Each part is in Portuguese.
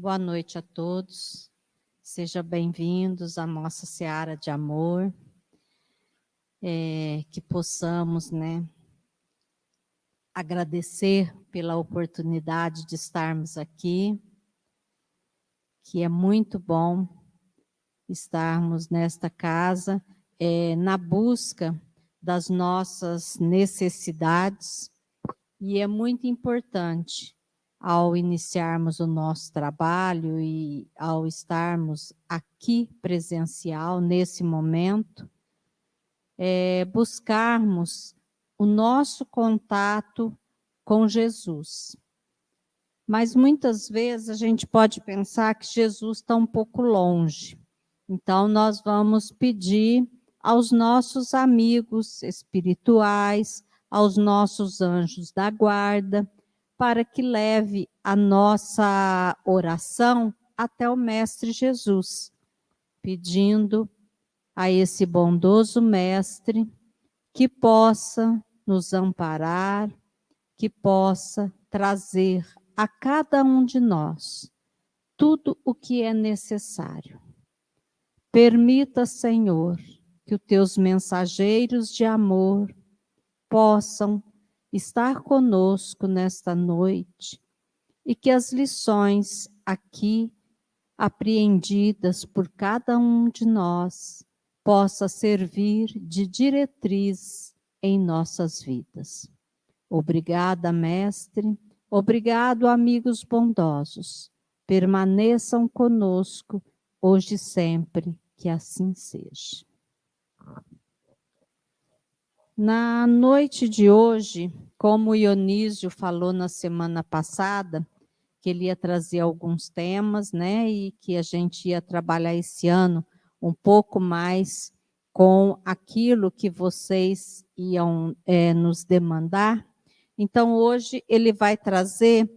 Boa noite a todos. Sejam bem-vindos à nossa seara de amor. Que possamos, agradecer pela oportunidade de estarmos aqui, que é muito bom estarmos nesta casa, na busca das nossas necessidades, e é muito importante, ao iniciarmos o nosso trabalho e ao estarmos aqui presencial nesse momento, buscarmos o nosso contato com Jesus. Mas muitas vezes a gente pode pensar que Jesus está um pouco longe. Então nós vamos pedir aos nossos amigos espirituais, aos nossos anjos da guarda, para que leve a nossa oração até o Mestre Jesus, pedindo a esse bondoso Mestre que possa nos amparar, que possa trazer a cada um de nós tudo o que é necessário. Permita, Senhor, que os teus mensageiros de amor possam estar conosco nesta noite e que as lições aqui apreendidas por cada um de nós possa servir de diretriz em nossas vidas. Obrigada, Mestre. Obrigado, amigos bondosos. Permaneçam conosco hoje e sempre, que assim seja. Na noite de hoje, como o Ionísio falou na semana passada, que ele ia trazer alguns temas, e que a gente ia trabalhar esse ano um pouco mais com aquilo que vocês iam nos demandar. Então, hoje ele vai trazer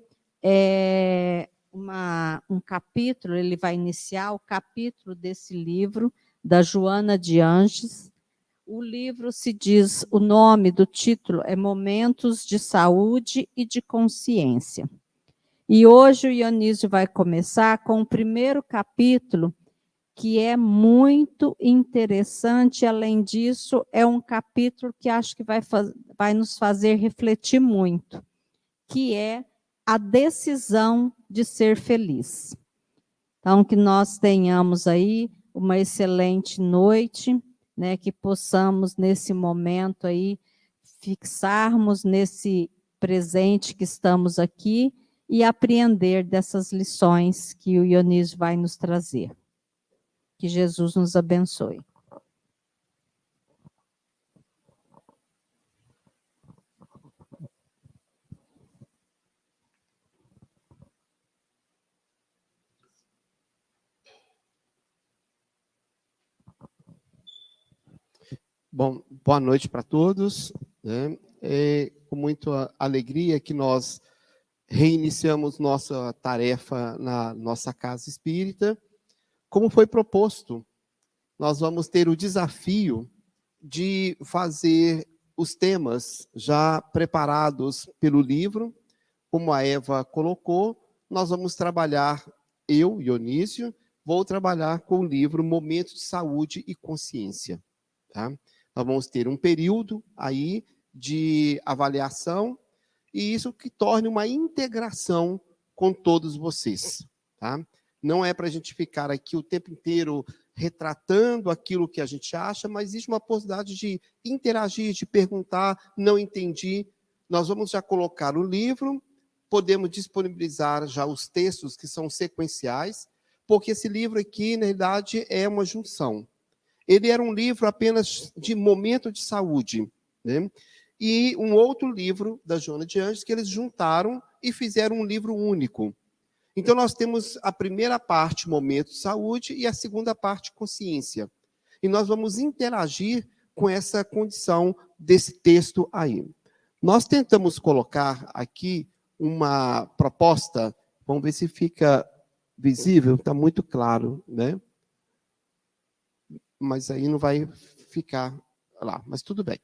um capítulo, ele vai iniciar o capítulo desse livro, da Joana de Anges. O livro se diz, o nome do título é Momentos de Saúde e de Consciência. E hoje o Ionísio vai começar com o primeiro capítulo, que é muito interessante. Além disso, é um capítulo que acho que vai nos fazer refletir muito, que é a decisão de ser feliz. Então, que nós tenhamos aí uma excelente noite, que possamos, nesse momento aí, fixarmos nesse presente que estamos aqui e apreender dessas lições que o Ionísio vai nos trazer. Que Jesus nos abençoe. Bom, boa noite para todos. É com muita alegria que nós reiniciamos nossa tarefa na nossa casa espírita. Como foi proposto, nós vamos ter o desafio de fazer os temas já preparados pelo livro, como a Eva colocou. Nós vamos trabalhar, eu, Ionísio, vou trabalhar com o livro Momentos de Saúde e Consciência. Tá? Nós vamos ter um período aí de avaliação, e isso que torne uma integração com todos vocês. Tá? Não é para a gente ficar aqui o tempo inteiro retratando aquilo que a gente acha, mas existe uma possibilidade de interagir, de perguntar, não entendi. Nós vamos já colocar o livro, podemos disponibilizar já os textos que são sequenciais, porque esse livro aqui, na realidade, é uma junção. Ele era um livro apenas de momento de saúde, e um outro livro da Joana de Anges que eles juntaram e fizeram um livro único. Então, nós temos a primeira parte, momento de saúde, e a segunda parte, consciência. E nós vamos interagir com essa condição desse texto aí. Nós tentamos colocar aqui uma proposta, vamos ver se fica visível, está muito claro, mas aí não vai ficar lá, mas tudo bem.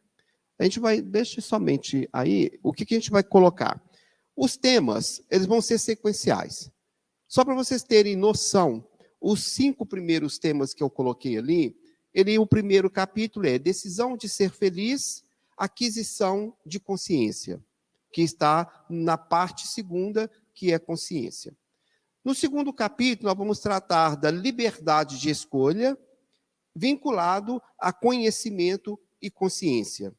A gente vai, deixa somente aí, o que a gente vai colocar? Os temas, eles vão ser sequenciais. Só para vocês terem noção, os 5 primeiros temas que eu coloquei ali, o primeiro capítulo é decisão de ser feliz, aquisição de consciência, que está na parte segunda, que é consciência. No segundo capítulo, nós vamos tratar da liberdade de escolha, vinculado a conhecimento e consciência.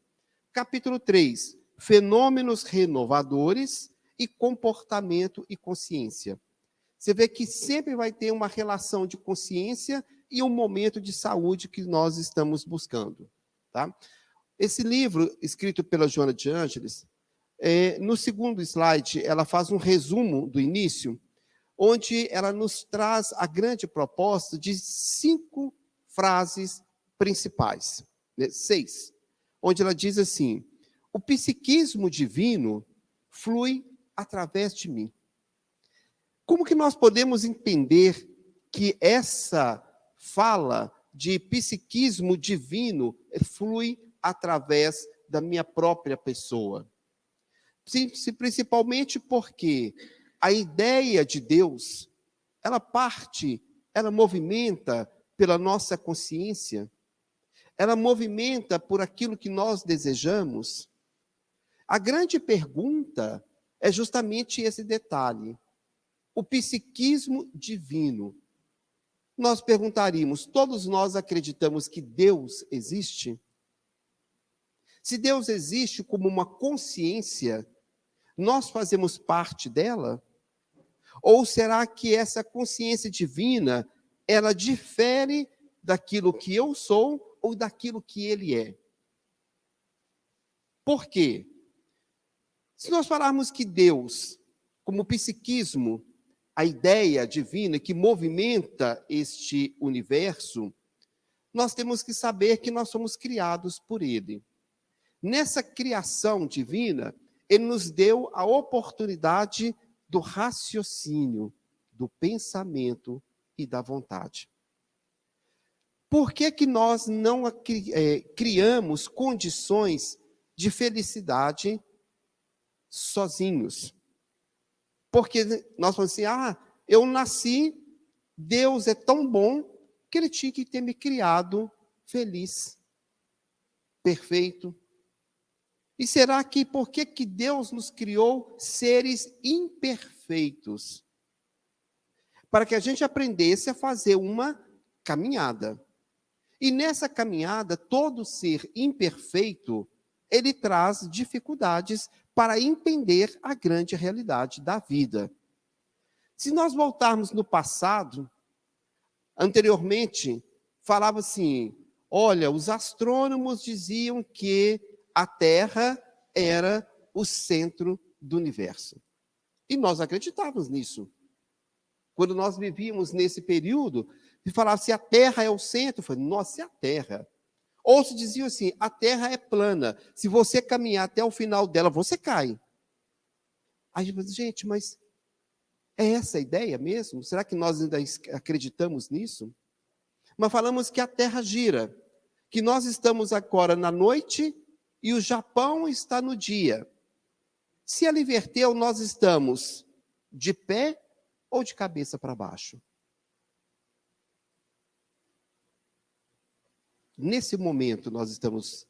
Capítulo 3, fenômenos renovadores e comportamento e consciência. Você vê que sempre vai ter uma relação de consciência e um momento de saúde que nós estamos buscando. Tá? Esse livro, escrito pela Joana de Ângeles, no segundo slide, ela faz um resumo do início, onde ela nos traz a grande proposta de 5 frases principais, 6, onde ela diz assim: o psiquismo divino flui através de mim. Como que nós podemos entender que essa fala de psiquismo divino flui através da minha própria pessoa? Principalmente porque a ideia de Deus, ela movimenta pela nossa consciência, ela movimenta por aquilo que nós desejamos. A grande pergunta é justamente esse detalhe. O psiquismo divino. Nós perguntaríamos, todos nós acreditamos que Deus existe? Se Deus existe como uma consciência, nós fazemos parte dela? Ou será que essa consciência divina, ela difere daquilo que eu sou ou daquilo que ele é? Por quê? Se nós falarmos que Deus, como psiquismo, a ideia divina que movimenta este universo, nós temos que saber que nós somos criados por ele. Nessa criação divina, ele nos deu a oportunidade do raciocínio, do pensamento e da vontade. Por que que nós não criamos condições de felicidade sozinhos? Porque nós falamos assim, eu nasci, Deus é tão bom que ele tinha que ter me criado feliz, perfeito. E será que por que que Deus nos criou seres imperfeitos? Para que a gente aprendesse a fazer uma caminhada. E nessa caminhada, todo ser imperfeito, ele traz dificuldades para entender a grande realidade da vida. Se nós voltarmos no passado, anteriormente, falava assim, olha, os astrônomos diziam que a Terra era o centro do universo. E nós acreditávamos nisso. Quando nós vivíamos nesse período, se falava se a Terra é o centro, eu falei, nossa, é a Terra. Ou se dizia assim, a Terra é plana, se você caminhar até o final dela, você cai. Aí eu falei, gente, mas é essa a ideia mesmo? Será que nós ainda acreditamos nisso? Mas falamos que a Terra gira, que nós estamos agora na noite e o Japão está no dia. Se ela inverteu, nós estamos de pé ou de cabeça para baixo? Nesse momento, nós estamos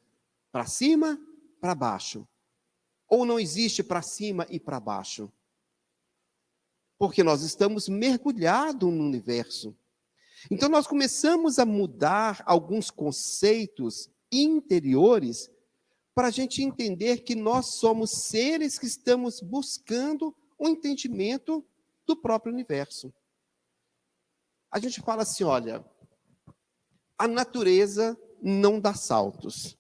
para cima, para baixo. Ou não existe para cima e para baixo? Porque nós estamos mergulhados no universo. Então, nós começamos a mudar alguns conceitos interiores para a gente entender que nós somos seres que estamos buscando o entendimento do próprio universo. A gente fala assim, olha, a natureza não dá saltos.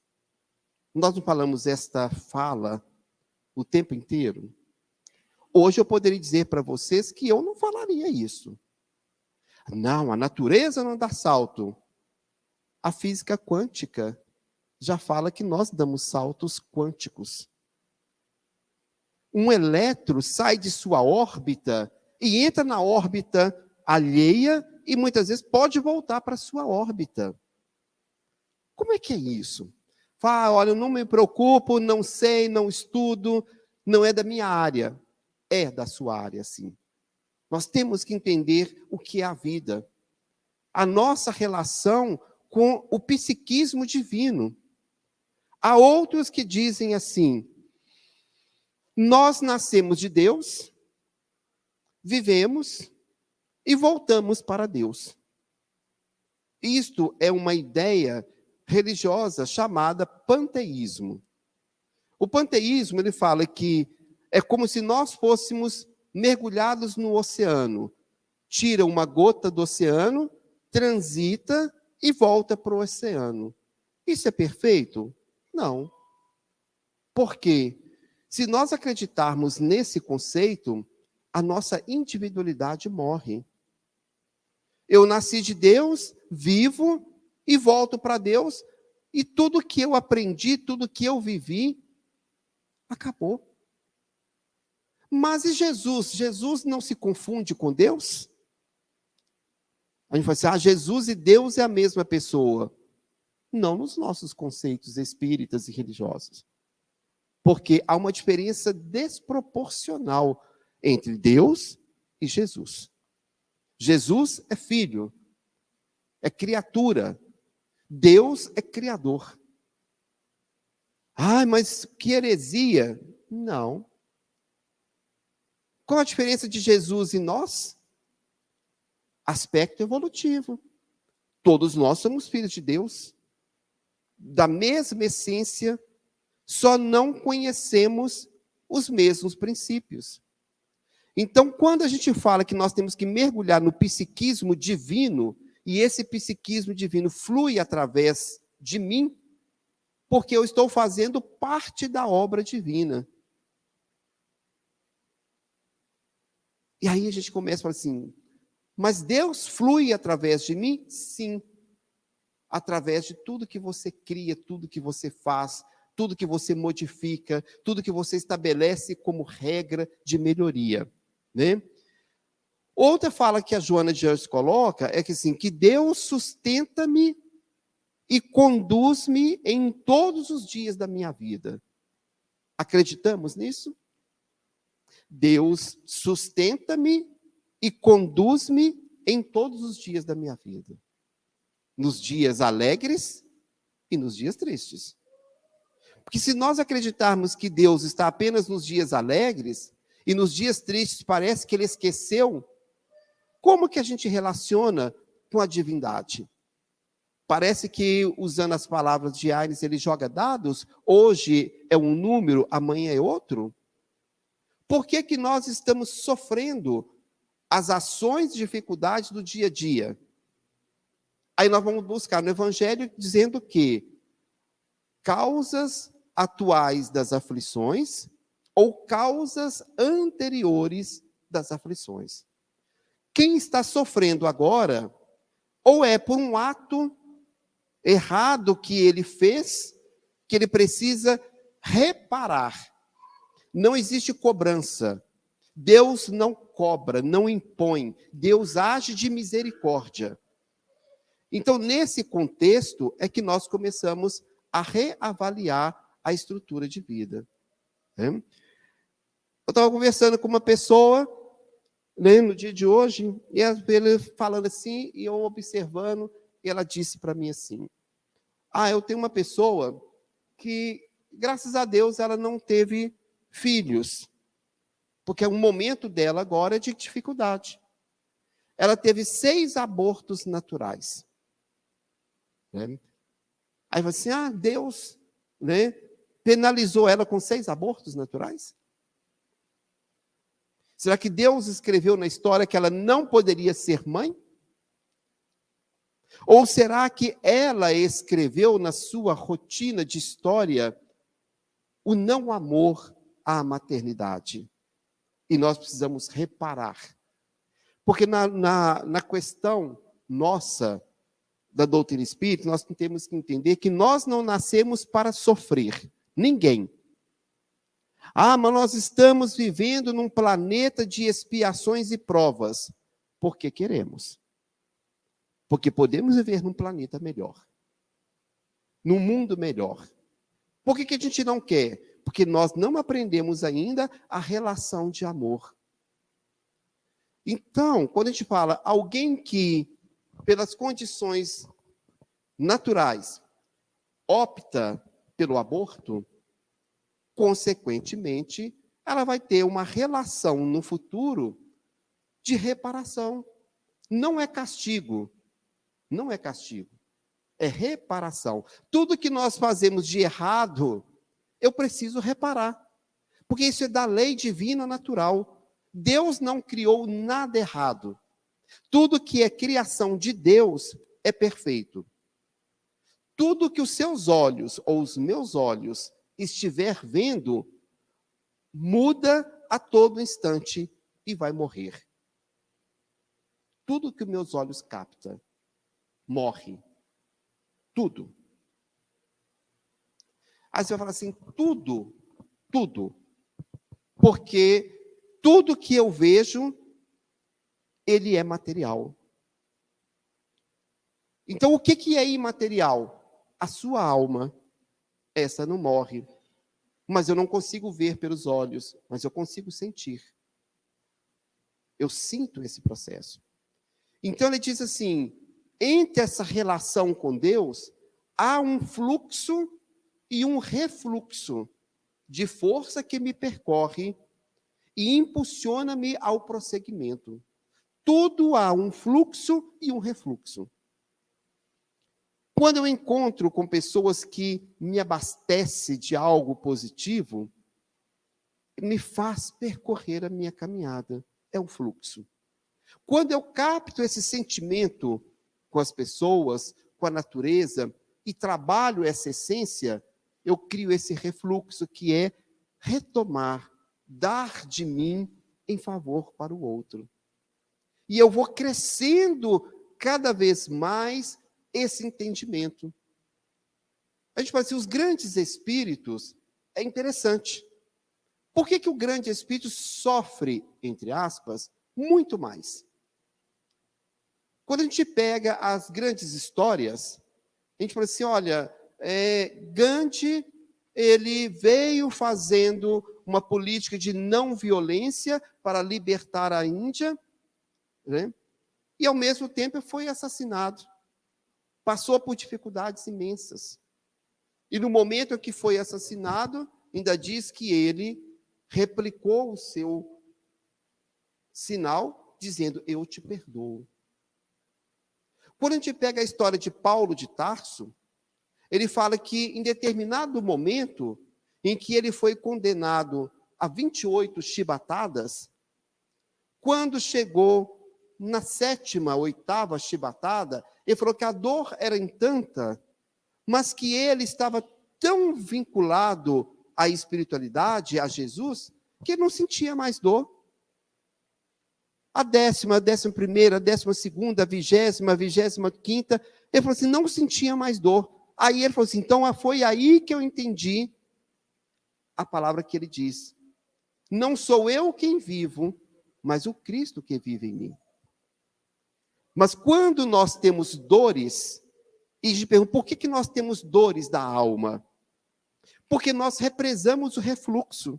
Nós não falamos esta fala o tempo inteiro? Hoje eu poderia dizer para vocês que eu não falaria isso. Não, a natureza não dá salto. A física quântica já fala que nós damos saltos quânticos. Um elétron sai de sua órbita e entra na órbita alheia e muitas vezes pode voltar para a sua órbita. Como é que é isso? Fala, olha, eu não me preocupo, não sei, não estudo, não é da minha área. É da sua área, sim. Nós temos que entender o que é a vida. A nossa relação com o psiquismo divino. Há outros que dizem assim: nós nascemos de Deus, vivemos e voltamos para Deus. Isto é uma ideia religiosa chamada panteísmo. O panteísmo, ele fala que é como se nós fôssemos mergulhados no oceano. Tira uma gota do oceano, transita e volta para o oceano. Isso é perfeito? Não. Por quê? Se nós acreditarmos nesse conceito, a nossa individualidade morre. Eu nasci de Deus, vivo e volto para Deus, e tudo que eu aprendi, tudo que eu vivi, acabou. Mas e Jesus? Jesus não se confunde com Deus? A gente fala assim, Jesus e Deus é a mesma pessoa. Não nos nossos conceitos espíritas e religiosos. Porque há uma diferença desproporcional entre Deus e Jesus. Jesus é filho, é criatura. Deus é criador. Mas que heresia! Não. Qual a diferença de Jesus e nós? Aspecto evolutivo. Todos nós somos filhos de Deus, da mesma essência, só não conhecemos os mesmos princípios. Então, quando a gente fala que nós temos que mergulhar no psiquismo divino, e esse psiquismo divino flui através de mim, porque eu estou fazendo parte da obra divina. E aí a gente começa a falar assim, mas Deus flui através de mim? Sim. Através de tudo que você cria, tudo que você faz, tudo que você modifica, tudo que você estabelece como regra de melhoria, né? Outra fala que a Joana de Anjos coloca é que, assim, que Deus sustenta-me e conduz-me em todos os dias da minha vida. Acreditamos nisso? Deus sustenta-me e conduz-me em todos os dias da minha vida. Nos dias alegres e nos dias tristes. Porque se nós acreditarmos que Deus está apenas nos dias alegres e nos dias tristes parece que Ele esqueceu, como que a gente relaciona com a divindade? Parece que, usando as palavras de Aires, ele joga dados, hoje é um número, amanhã é outro? Por que que nós estamos sofrendo as ações e dificuldades do dia a dia? Aí nós vamos buscar no Evangelho dizendo que causas atuais das aflições ou causas anteriores das aflições. Quem está sofrendo agora, ou é por um ato errado que ele fez, que ele precisa reparar. Não existe cobrança. Deus não cobra, não impõe. Deus age de misericórdia. Então, nesse contexto, é que nós começamos a reavaliar a estrutura de vida. Eu estava conversando com uma pessoa, né, no dia de hoje, e ele falando assim, e eu observando, e ela disse para mim assim, eu tenho uma pessoa que, graças a Deus, ela não teve filhos, porque o momento dela agora é de dificuldade. Ela teve 6 abortos naturais. Né? Aí você, Deus, né, penalizou ela com 6 abortos naturais? Será que Deus escreveu na história que ela não poderia ser mãe? Ou será que ela escreveu na sua rotina de história o não amor à maternidade? E nós precisamos reparar. Porque na questão nossa, da doutrina espírita, nós temos que entender que nós não nascemos para sofrer. Ninguém. Mas nós estamos vivendo num planeta de expiações e provas. Porque queremos. Porque podemos viver num planeta melhor. Num mundo melhor. Por que a gente não quer? Porque nós não aprendemos ainda a relação de amor. Então, quando a gente fala alguém que, pelas condições naturais, opta pelo aborto, consequentemente, ela vai ter uma relação no futuro de reparação. Não é castigo, não é castigo, é reparação. Tudo que nós fazemos de errado, eu preciso reparar, porque isso é da lei divina natural. Deus não criou nada errado. Tudo que é criação de Deus é perfeito. Tudo que os seus olhos ou os meus olhos estiver vendo, muda a todo instante e vai morrer. Tudo que meus olhos captam, morre. Tudo. Aí você vai falar assim, tudo. Porque tudo que eu vejo, ele é material. Então, o que é imaterial? A sua alma. Essa não morre. Mas eu não consigo ver pelos olhos, mas eu consigo sentir. Eu sinto esse processo. Então, ele diz assim, entre essa relação com Deus, há um fluxo e um refluxo de força que me percorre e impulsiona-me ao prosseguimento. Tudo há um fluxo e um refluxo. Quando eu encontro com pessoas que me abastecem de algo positivo, me faz percorrer a minha caminhada. É um fluxo. Quando eu capto esse sentimento com as pessoas, com a natureza, e trabalho essa essência, eu crio esse refluxo que é retomar, dar de mim em favor para o outro. E eu vou crescendo cada vez mais esse entendimento. A gente fala assim, os grandes espíritos, é interessante. Por que o grande espírito sofre, entre aspas, muito mais? Quando a gente pega as grandes histórias, a gente fala assim, olha, Gandhi, ele veio fazendo uma política de não violência para libertar a Índia, né? E ao mesmo tempo foi assassinado. Passou por dificuldades imensas. E no momento em que foi assassinado, ainda diz que ele replicou o seu sinal, dizendo, eu te perdoo. Quando a gente pega a história de Paulo de Tarso, ele fala que em determinado momento, em que ele foi condenado a 28 chibatadas, quando chegou na 7ª, 8ª chibatada, ele falou que a dor era em tanta, mas que ele estava tão vinculado à espiritualidade, a Jesus, que ele não sentia mais dor. A 10ª, 11ª, 12ª, 20ª, 25ª, ele falou assim, não sentia mais dor. Aí ele falou assim, então foi aí que eu entendi a palavra que ele diz. Não sou eu quem vivo, mas o Cristo que vive em mim. Mas quando nós temos dores, e a gente pergunta, por que nós temos dores da alma? Porque nós represamos o refluxo.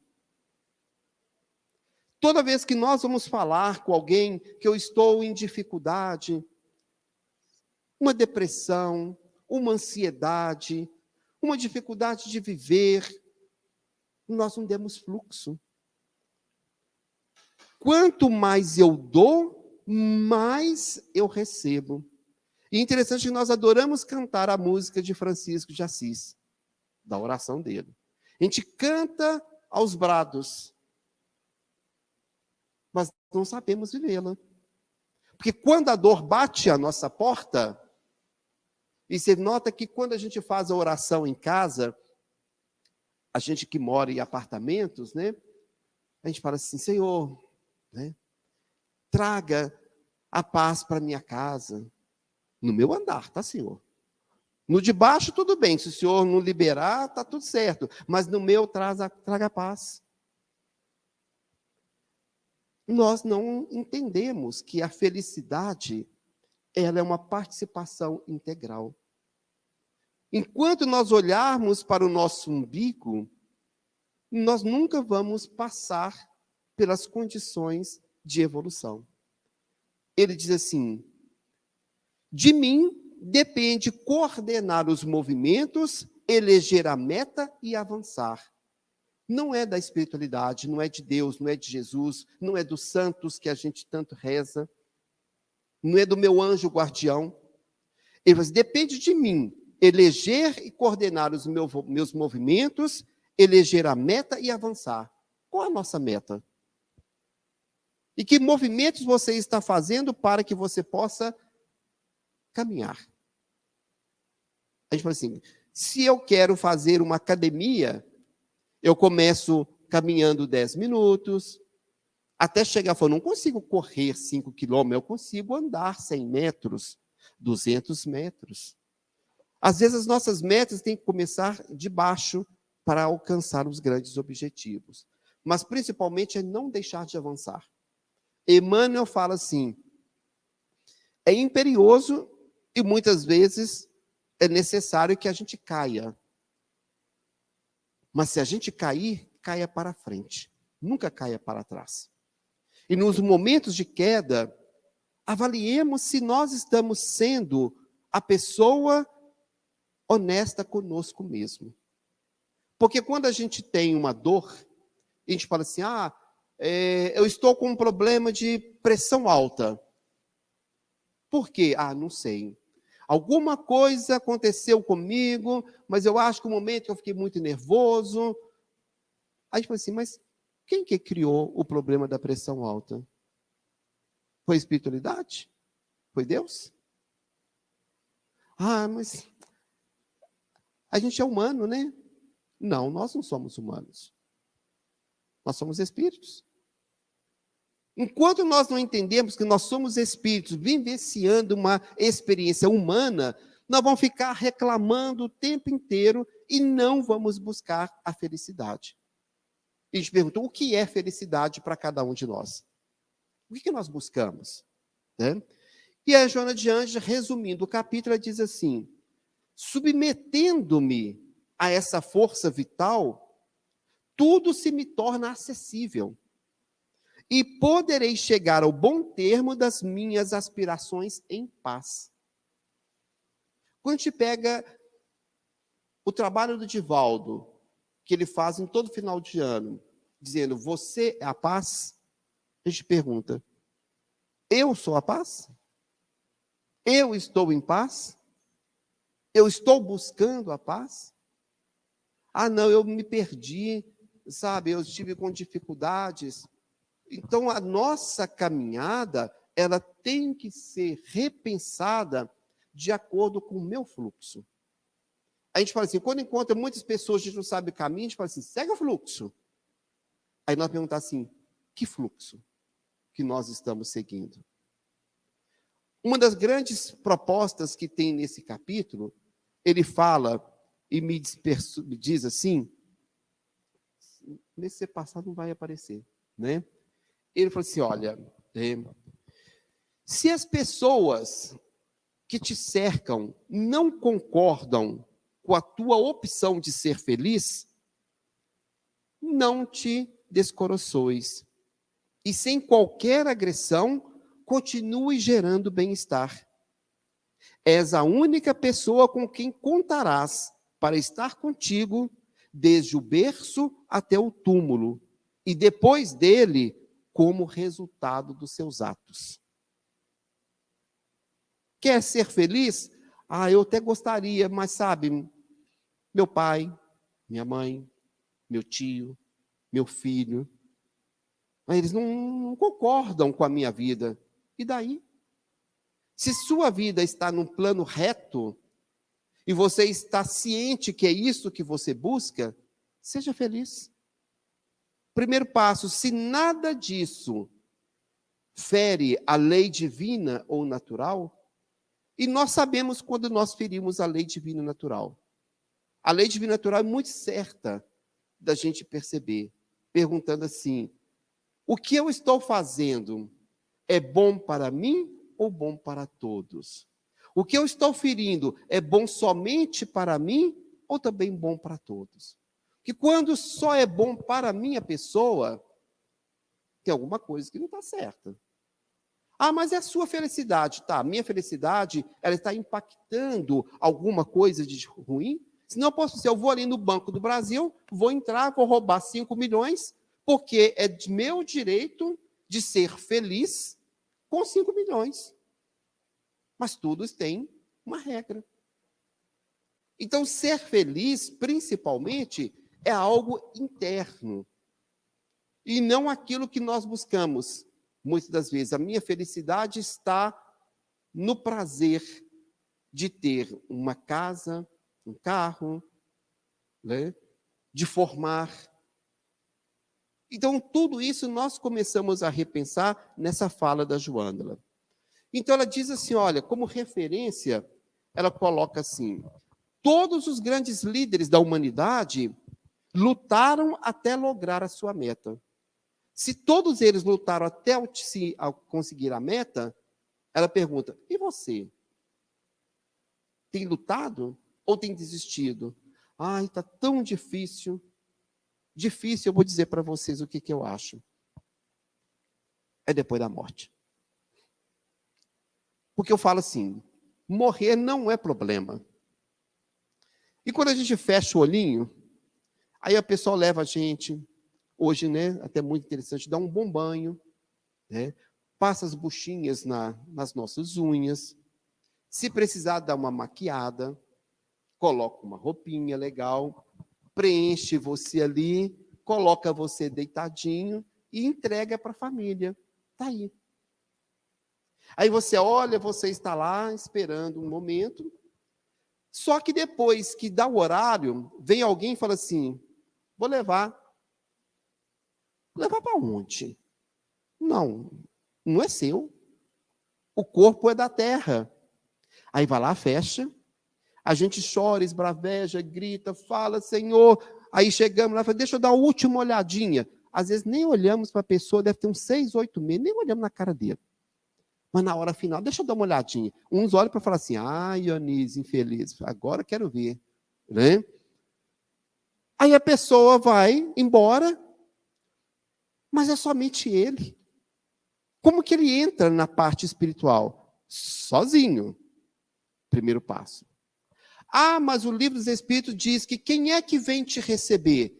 Toda vez que nós vamos falar com alguém que eu estou em dificuldade, uma depressão, uma ansiedade, uma dificuldade de viver, nós não demos fluxo. Quanto mais eu dou, mais eu recebo. E é interessante que nós adoramos cantar a música de Francisco de Assis, da oração dele. A gente canta aos brados, mas não sabemos vivê-la. Porque quando a dor bate à nossa porta, e você nota que quando a gente faz a oração em casa, a gente que mora em apartamentos, né? A gente fala assim, Senhor, né, traga a paz para minha casa, no meu andar, tá, Senhor? No de baixo, tudo bem, se o Senhor não liberar, tá tudo certo, mas no meu, traga a paz. Nós não entendemos que a felicidade, ela é uma participação integral. Enquanto nós olharmos para o nosso umbigo, nós nunca vamos passar pelas condições de evolução. Ele diz assim: de mim depende coordenar os movimentos, eleger a meta e avançar. Não é da espiritualidade, não é de Deus, não é de Jesus, não é dos santos que a gente tanto reza, não é do meu anjo guardião. Ele diz: depende de mim eleger e coordenar os meus movimentos, eleger a meta e avançar. Qual a nossa meta? E que movimentos você está fazendo para que você possa caminhar? A gente fala assim: se eu quero fazer uma academia, eu começo caminhando 10 minutos, até chegar, eu não consigo correr 5 quilômetros, eu consigo andar 100 metros, 200 metros. Às vezes as nossas metas têm que começar de baixo para alcançar os grandes objetivos. Mas principalmente é não deixar de avançar. Emmanuel fala assim: é imperioso e muitas vezes é necessário que a gente caia. Mas se a gente cair, caia para frente. Nunca caia para trás. E nos momentos de queda, avaliemos se nós estamos sendo a pessoa honesta conosco mesmo. Porque quando a gente tem uma dor, a gente fala assim: eu estou com um problema de pressão alta. Por quê? Não sei. Alguma coisa aconteceu comigo, mas eu acho que o momento que eu fiquei muito nervoso. Aí a gente fala assim: mas quem que criou o problema da pressão alta? Foi a espiritualidade? Foi Deus? Mas a gente é humano, né? Não, nós não somos humanos. Nós somos espíritos. Enquanto nós não entendemos que nós somos espíritos vivenciando uma experiência humana, nós vamos ficar reclamando o tempo inteiro e não vamos buscar a felicidade. E a gente perguntou: o que é felicidade para cada um de nós? O que nós buscamos? Né? E a Joana de Ângeles, resumindo o capítulo, ela diz assim: submetendo-me a essa força vital, tudo se me torna acessível. E poderei chegar ao bom termo das minhas aspirações em paz. Quando a gente pega o trabalho do Divaldo, que ele faz em todo final de ano, dizendo: você é a paz? A gente pergunta: eu sou a paz? Eu estou em paz? Eu estou buscando a paz? Não, eu me perdi, sabe? Eu estive com dificuldades. Então, a nossa caminhada, ela tem que ser repensada de acordo com o meu fluxo. A gente fala assim: quando encontra muitas pessoas, a gente não sabe o caminho, a gente fala assim: segue o fluxo. Aí nós perguntamos assim: que fluxo que nós estamos seguindo? Uma das grandes propostas que tem nesse capítulo, ele fala e me diz assim, nesse passado não vai aparecer, né? Ele falou assim: olha, se as pessoas que te cercam não concordam com a tua opção de ser feliz, não te descoroçoes. E sem qualquer agressão, continue gerando bem-estar. És a única pessoa com quem contarás para estar contigo desde o berço até o túmulo, e depois dele, como resultado dos seus atos. Quer ser feliz? Eu até gostaria, mas sabe, meu pai, minha mãe, meu tio, meu filho, eles não concordam com a minha vida. E daí? Se sua vida está num plano reto, e você está ciente que é isso que você busca, seja feliz. Primeiro passo: se nada disso fere a lei divina ou natural, e nós sabemos quando nós ferimos a lei divina e natural. A lei divina e natural é muito certa da gente perceber, perguntando assim: o que eu estou fazendo é bom para mim ou bom para todos? O que eu estou ferindo é bom somente para mim ou também bom para todos? Que quando só é bom para a minha pessoa, tem alguma coisa que não está certa. Ah, mas é a sua felicidade. Tá, minha felicidade, ela está impactando alguma coisa de ruim? Senão eu posso dizer, eu vou ali no Banco do Brasil, vou entrar, vou roubar 5 milhões, porque é de meu direito de ser feliz com 5 milhões. Mas tudo tem uma regra. Então, ser feliz, principalmente, é algo interno. E não aquilo que nós buscamos. Muitas das vezes, a minha felicidade está no prazer de ter uma casa, um carro, né? De formar. Então, tudo isso nós começamos a repensar nessa fala da Joângela. Então, ela diz assim, olha, como referência, ela coloca assim, todos os grandes líderes da humanidade lutaram até lograr a sua meta. Se todos eles lutaram até conseguir a meta, ela pergunta, e você? Tem lutado ou tem desistido? Ai, está tão difícil. Difícil, eu vou dizer para vocês o que eu acho. É depois da morte. Porque eu falo assim, morrer não é problema. E quando a gente fecha o olhinho, aí a pessoa leva a gente, hoje, né, até muito interessante, dá um bom banho, né, passa as buchinhas nas nossas unhas, se precisar dar uma maquiada, coloca uma roupinha legal, preenche você ali, coloca você deitadinho e entrega para a família. Está aí. Aí você olha, você está lá esperando um momento, só que depois que dá o horário, vem alguém e fala assim, vou levar. Levar para onde? Não, não é seu. O corpo é da terra. Aí vai lá, fecha, a gente chora, esbraveja, grita, fala, Senhor. Aí chegamos lá, fala, deixa eu dar a última olhadinha. Às vezes nem olhamos para a pessoa, deve ter uns 6, 8 meses, nem olhamos na cara dele. Mas na hora final, deixa eu dar uma olhadinha. Uns olham para falar assim, Ionise, infeliz, agora quero ver. Né? Aí a pessoa vai embora, mas é somente ele. Como que ele entra na parte espiritual? Sozinho. Primeiro passo. Ah, mas o livro dos Espíritos diz que quem é que vem te receber?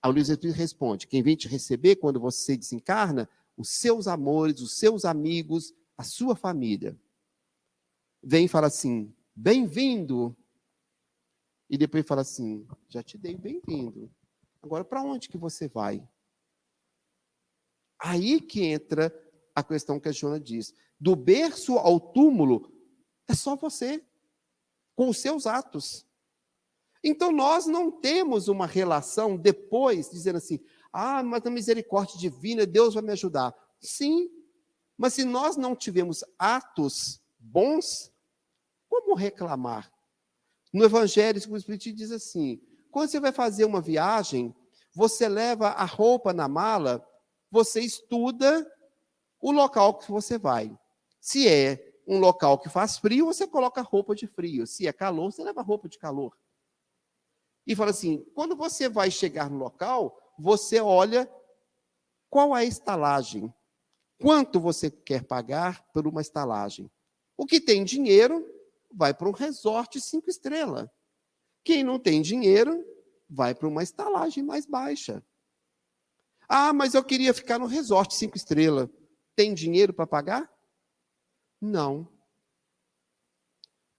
O livro dos Espíritos responde, quem vem te receber quando você desencarna? Os seus amores, os seus amigos, a sua família. Vem e fala assim, bem-vindo. E depois fala assim, já te dei bem-vindo. Agora, para onde que você vai? Aí que entra a questão que a Joana diz. Do berço ao túmulo, é só você, com os seus atos. Então, nós não temos uma relação depois, dizendo assim, mas na misericórdia divina, Deus vai me ajudar. Sim, mas se nós não tivermos atos bons, como reclamar? No Evangelho, o Espírito diz assim, quando você vai fazer uma viagem, você leva a roupa na mala, você estuda o local que você vai. Se é um local que faz frio, você coloca roupa de frio. Se é calor, você leva roupa de calor. E fala assim, quando você vai chegar no local, você olha qual é a estalagem. Quanto você quer pagar por uma estalagem? O que tem dinheiro, vai para um resort 5 estrelas. Quem não tem dinheiro, vai para uma estalagem mais baixa. Mas eu queria ficar no resort 5 estrelas. Tem dinheiro para pagar? Não.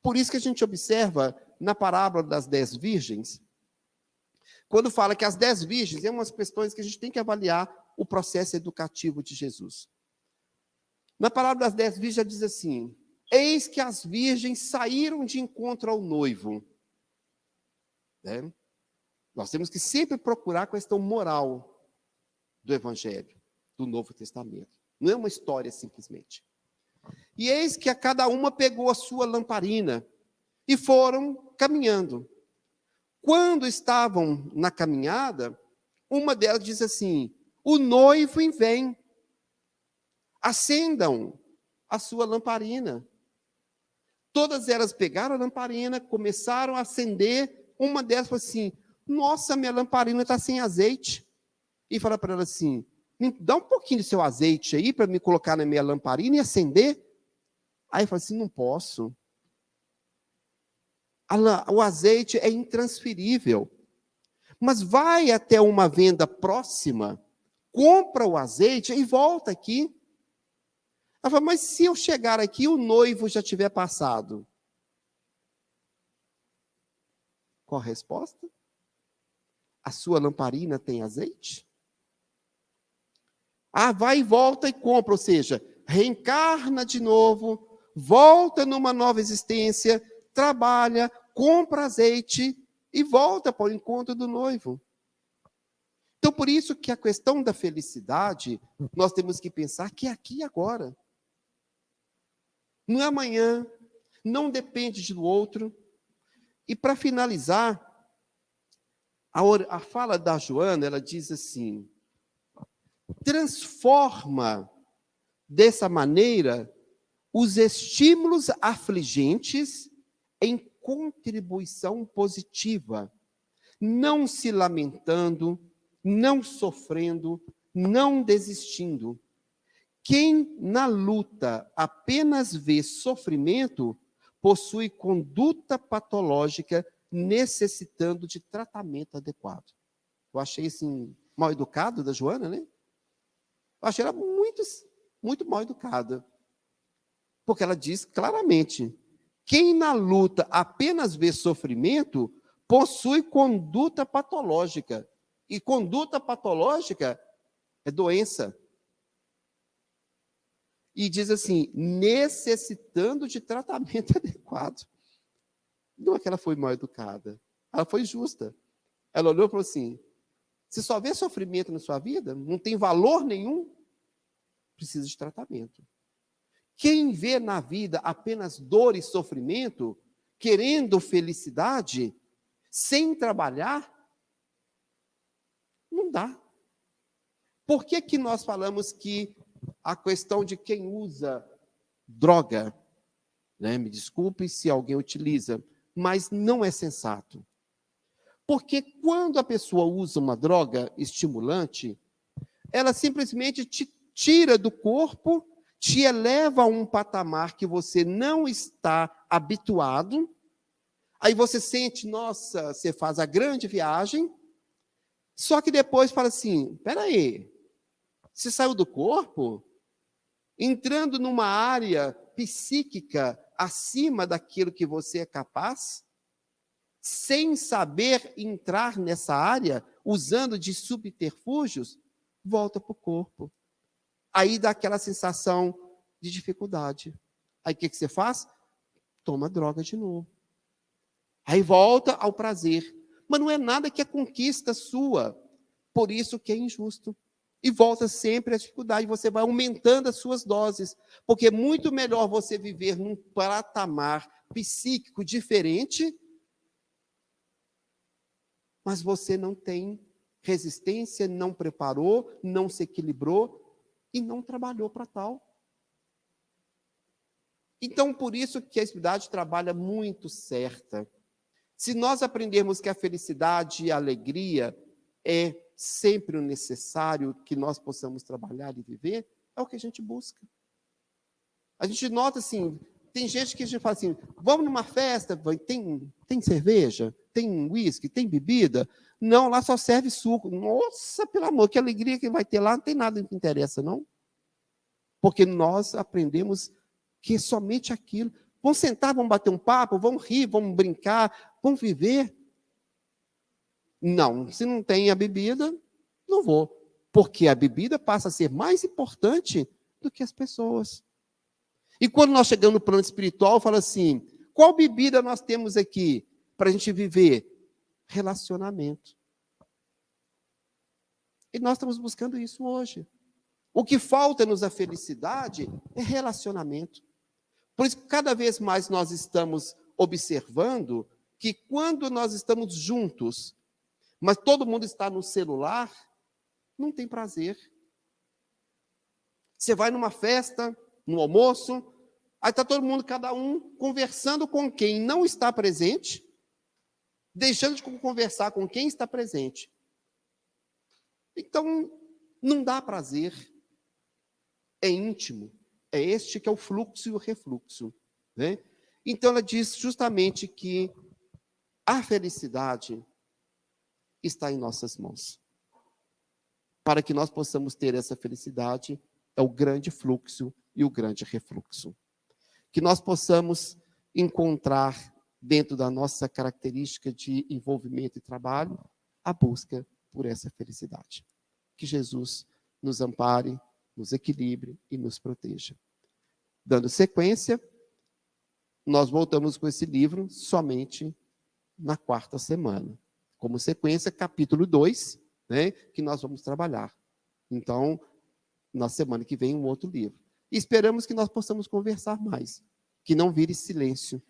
Por isso que a gente observa na parábola das 10 virgens, quando fala que as 10 virgens é umas questões que a gente tem que avaliar o processo educativo de Jesus. Na parábola das 10 virgens já diz assim, eis que as virgens saíram de encontro ao noivo. Né? Nós temos que sempre procurar a questão moral do Evangelho, do Novo Testamento. Não é uma história simplesmente. E eis que a cada uma pegou a sua lamparina e foram caminhando. Quando estavam na caminhada, uma delas diz assim, o noivo vem, acendam a sua lamparina. Todas elas pegaram a lamparina, começaram a acender, uma delas falou assim, nossa, minha lamparina está sem azeite. E fala para ela assim, Me dá um pouquinho de seu azeite aí para me colocar na minha lamparina e acender. Aí eu falo assim, não posso. O azeite é intransferível. Mas vai até uma venda próxima, compra o azeite e volta aqui. Ela fala, mas se eu chegar aqui e o noivo já tiver passado? Qual a resposta? A sua lamparina tem azeite? Ah, vai e volta e compra, ou seja, reencarna de novo, volta numa nova existência, trabalha, compra azeite e volta para o encontro do noivo. Então, por isso que a questão da felicidade, nós temos que pensar que é aqui e agora. Não é amanhã, não depende do outro. E para finalizar, a fala da Joana, ela diz assim, transforma dessa maneira os estímulos afligentes em contribuição positiva, não se lamentando, não sofrendo, não desistindo. Quem na luta apenas vê sofrimento, possui conduta patológica necessitando de tratamento adequado. Eu achei assim, mal educado da Joana, né? Eu achei ela muito mal educada. Porque ela diz claramente, quem na luta apenas vê sofrimento, possui conduta patológica. E conduta patológica é doença. E diz assim, necessitando de tratamento adequado. Não é que ela foi mal educada, ela foi justa. Ela olhou e falou assim, você só vê sofrimento na sua vida? Não tem valor nenhum? Precisa de tratamento. Quem vê na vida apenas dor e sofrimento, querendo felicidade, sem trabalhar, não dá. Por que que nós falamos que a questão de quem usa droga, né, me desculpe se alguém utiliza, mas não é sensato. Porque quando a pessoa usa uma droga estimulante, ela simplesmente te tira do corpo, te eleva a um patamar que você não está habituado, aí você sente, nossa, você faz a grande viagem, só que depois fala assim, espera aí, você saiu do corpo, entrando numa área psíquica acima daquilo que você é capaz, sem saber entrar nessa área, usando de subterfúgios, volta para o corpo. Aí dá aquela sensação de dificuldade. Aí o que você faz? Toma droga de novo. Aí volta ao prazer. Mas não é nada que é conquista sua. Por isso que é injusto. E volta sempre à dificuldade. Você vai aumentando as suas doses. Porque é muito melhor você viver num patamar psíquico diferente, mas você não tem resistência, não preparou, não se equilibrou e não trabalhou para tal. Então, por isso que a espiritualidade trabalha muito certa. Se nós aprendermos que a felicidade e a alegria é sempre o necessário que nós possamos trabalhar e viver, é o que a gente busca. A gente nota assim, tem gente que a gente fala assim, vamos numa festa, tem cerveja, tem uísque, tem bebida? Não, lá só serve suco. Nossa, pelo amor, que alegria que vai ter lá, não tem nada que interessa, não. Porque nós aprendemos que é somente aquilo. Vamos sentar, vamos bater um papo, vamos rir, vamos brincar, vamos viver. Não, se não tem a bebida, não vou. Porque a bebida passa a ser mais importante do que as pessoas. E quando nós chegamos no plano espiritual, fala assim, qual bebida nós temos aqui para a gente viver? Relacionamento. E nós estamos buscando isso hoje. O que falta-nos a felicidade é relacionamento. Por isso, cada vez mais nós estamos observando que quando nós estamos juntos, mas todo mundo está no celular, não tem prazer. Você vai numa festa, no almoço, aí está todo mundo, cada um, conversando com quem não está presente, deixando de conversar com quem está presente. Então, Não dá prazer, é íntimo. É este que é o fluxo e o refluxo, né? Então, ela diz justamente que a felicidade está em nossas mãos. Para que nós possamos ter essa felicidade, é o grande fluxo e o grande refluxo. Que nós possamos encontrar, dentro da nossa característica de envolvimento e trabalho, a busca por essa felicidade. Que Jesus nos ampare, nos equilibre e nos proteja. Dando sequência, nós voltamos com esse livro somente na quarta semana. Como sequência, capítulo 2, né, que nós vamos trabalhar. Então, na semana que vem, um outro livro. E esperamos que nós possamos conversar mais, que não vire silêncio,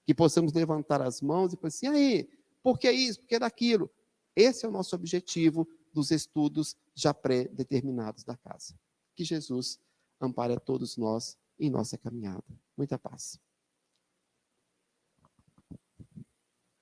que possamos levantar as mãos e falar assim, aí, por que isso, por que daquilo? Esse é o nosso objetivo dos estudos já pré-determinados da casa. Que Jesus ampare a todos nós em nossa caminhada. Muita paz.